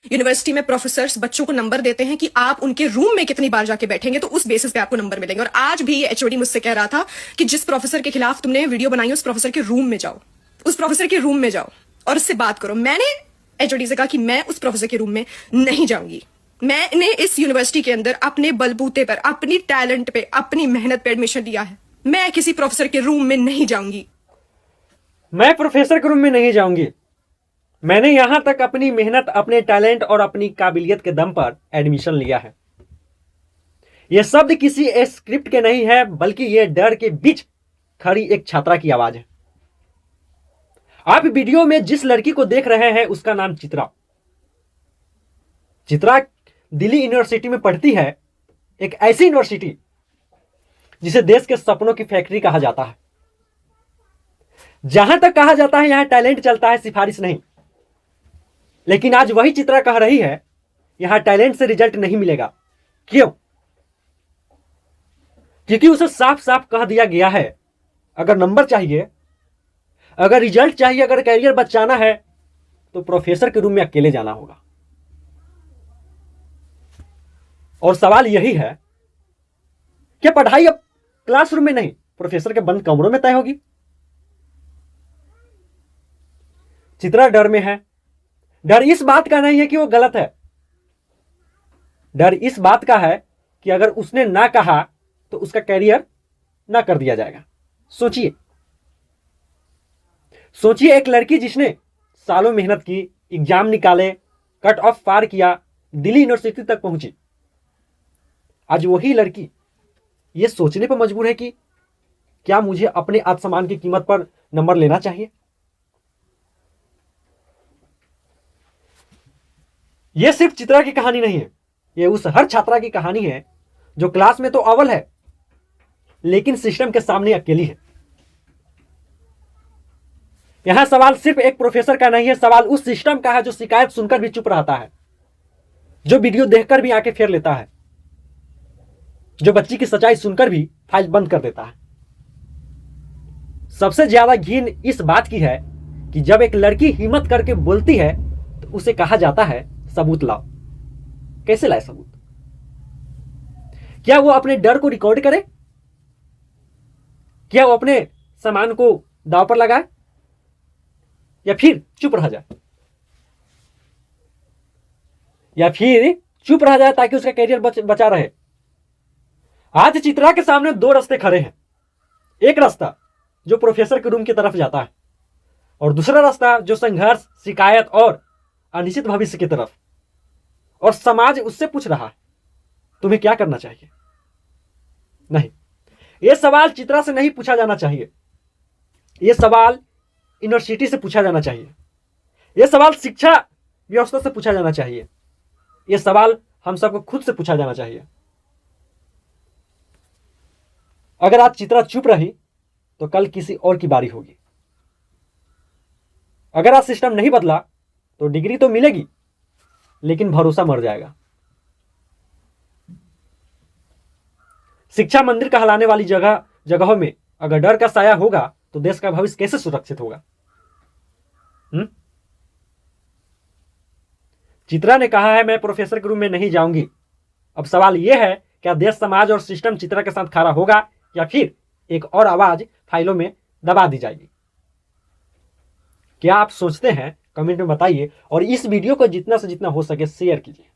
University में professors बच्चों को नंबर देते हैं कि आप उनके रूम में कितनी बार जाके बैठेंगे, तो उस बेसिस पे आपको नंबर मिलेंगे। और आज भी एचओडी मुझसे कह रहा था कि जिस प्रोफेसर के खिलाफ तुमने वीडियो बनाई उस प्रोफेसर के रूम में जाओ, उस प्रोफेसर के रूम में जाओ और उससे बात करो। मैंने एचओडी से कहा कि मैं उस प्रोफेसर के रूम में नहीं जाऊंगी। मैंने इस यूनिवर्सिटी के अंदर अपने बलबूते पर, अपनी टैलेंट पे, अपनी मेहनत पे एडमिशन लिया है। मैं किसी प्रोफेसर के रूम में नहीं जाऊंगी। मैं प्रोफेसर के रूम में नहीं जाऊंगी। मैंने यहां तक अपनी मेहनत, अपने टैलेंट और अपनी काबिलियत के दम पर एडमिशन लिया है। यह शब्द किसी स्क्रिप्ट के नहीं है, बल्कि यह डर के बीच खड़ी एक छात्रा की आवाज है। आप वीडियो में जिस लड़की को देख रहे हैं उसका नाम चित्रा। चित्रा दिल्ली यूनिवर्सिटी में पढ़ती है, एक ऐसी यूनिवर्सिटी जिसे देश के सपनों की फैक्ट्री कहा जाता है। जहां तक कहा जाता है यहां टैलेंट चलता है, सिफारिश नहीं। लेकिन आज वही चित्रा कह रही है यहां टैलेंट से रिजल्ट नहीं मिलेगा। क्यों? क्योंकि उसे साफ साफ कह दिया गया है, अगर नंबर चाहिए, अगर रिजल्ट चाहिए, अगर कैरियर बचाना है तो प्रोफेसर के रूम में अकेले जाना होगा। और सवाल यही है कि पढ़ाई अब क्लासरूम में नहीं, प्रोफेसर के बंद कमरों में तय होगी। चित्रा डर में है। डर इस बात का नहीं है कि वो गलत है, डर इस बात का है कि अगर उसने ना कहा तो उसका कैरियर ना कर दिया जाएगा। सोचिए, सोचिए एक लड़की जिसने सालों मेहनत की, एग्जाम निकाले, कट ऑफ पार किया, दिल्ली यूनिवर्सिटी तक पहुंची। आज वही लड़की यह सोचने पर मजबूर है कि क्या मुझे अपने आत्मसम्मान की कीमत पर नंबर लेना चाहिए। यह सिर्फ चित्रा की कहानी नहीं है, यह उस हर छात्रा की कहानी है जो क्लास में तो अव्वल है लेकिन सिस्टम के सामने अकेली है। यहां सवाल सिर्फ एक प्रोफेसर का नहीं है, सवाल उस सिस्टम का है जो शिकायत सुनकर भी चुप रहता है, जो वीडियो देखकर भी आंखें फेर लेता है, जो बच्ची की सच्चाई सुनकर भी फाइल बंद कर देता है। सबसे ज्यादा घिन इस बात की है कि जब एक लड़की हिम्मत करके बोलती है तो उसे कहा जाता है सबूत लाओ। कैसे लाए सबूत? क्या वो अपने डर को रिकॉर्ड करे? क्या वो अपने सामान को दांव पर लगाए? या फिर चुप रह जाए? या फिर चुप रह जाए ताकि उसका कैरियर बचा रहे? आज चित्रा के सामने दो रास्ते खड़े हैं। एक रास्ता जो प्रोफेसर के रूम की तरफ जाता है और दूसरा रास्ता जो संघर्ष, शिकायत और अनिश्चित भविष्य की तरफ। और समाज उससे पूछ रहा है तुम्हें क्या करना चाहिए। नहीं, यह सवाल चित्रा से नहीं पूछा जाना चाहिए, यह सवाल यूनिवर्सिटी से पूछा जाना चाहिए, यह सवाल शिक्षा व्यवस्था से पूछा जाना चाहिए, यह सवाल हम सबको खुद से पूछा जाना चाहिए। अगर आज चित्रा चुप रही तो कल किसी और की बारी होगी। अगर आज सिस्टम नहीं बदला तो डिग्री तो मिलेगी लेकिन भरोसा मर जाएगा। शिक्षा मंदिर कहलाने वाली जगहों में अगर डर का साया होगा तो देश का भविष्य कैसे सुरक्षित होगा? चित्रा ने कहा है मैं प्रोफेसर के रूम में नहीं जाऊंगी। अब सवाल यह है, क्या देश, समाज और सिस्टम चित्रा के साथ खड़ा होगा या फिर एक और आवाज फाइलों में दबा दी जाएगी? क्या आप सोचते हैं? कमेंट में बताइए और इस वीडियो को जितना से जितना हो सके शेयर कीजिए।